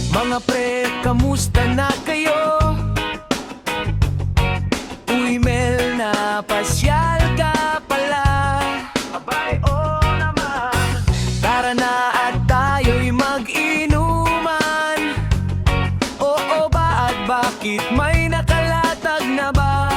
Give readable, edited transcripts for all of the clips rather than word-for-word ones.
Mga pre, kamusta na kayo? Uy, Mel, napasyal ka pala. Abay, oo naman. Tara na at tayo'y mag-inuman. Oo ba at bakit may nakalatag na ba?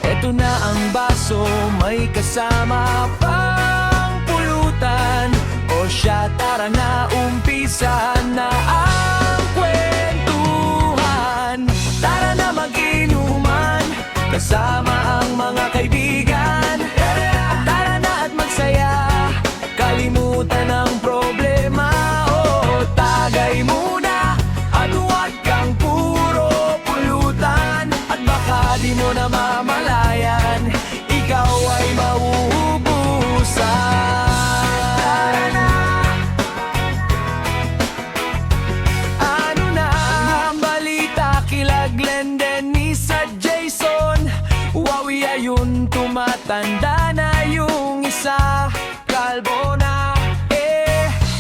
Eto na ang baso, may kasama pang pulutan. O siya, tara na, umpisa na ang kwentuhan. Tara na mag-inuman, kasama ang mga kaibigan. Tara na at magsaya, kalimutan ang problema. O tagay muna, at huwag kang puro pulutan. At baka di mo na mamalayan, ikaw ay mauubusan. Ayun, tumatanda na yung isa, kalbo na.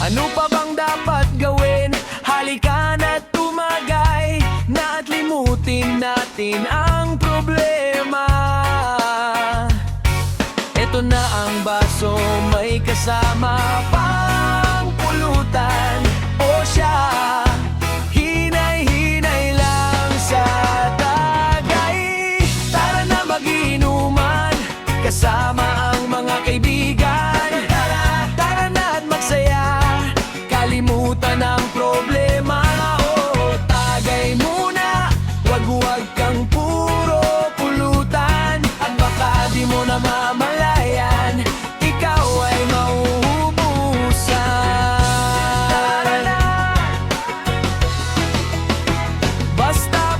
Ano pa bang dapat gawin? Halika na tumagay, na at limutin natin ang problema. Eto na ang baso, may kasama pang pulutan. O siya, kasama ang mga kaibigan. Tara na at magsaya, kalimutan ang problema. O tagay muna, wag kang puro pulutan. At baka di mo na mamalayan, ikaw ay mauubusan. Basta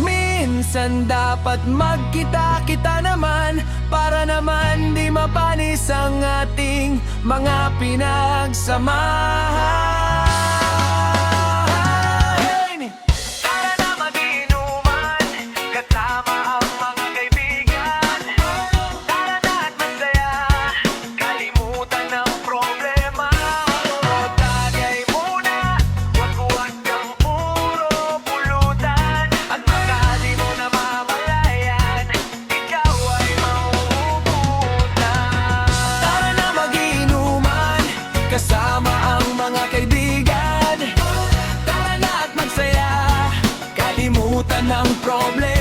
minsan dapat magkita-kita naman, para naman di mapanis ang ating mga pinagsamahan. Tara na mag-inuman, kasama ang mga kaibigan. Tara na at magsaya, kalimutan ang problema. O tagay muna, wag kang puro pulutan. At baka di mo na mamalayan, ikaw ay mauubutan. Tara na mag-inuman, kasama ang mga kaibigan. Tara na at magsaya, kalimutan ang problema.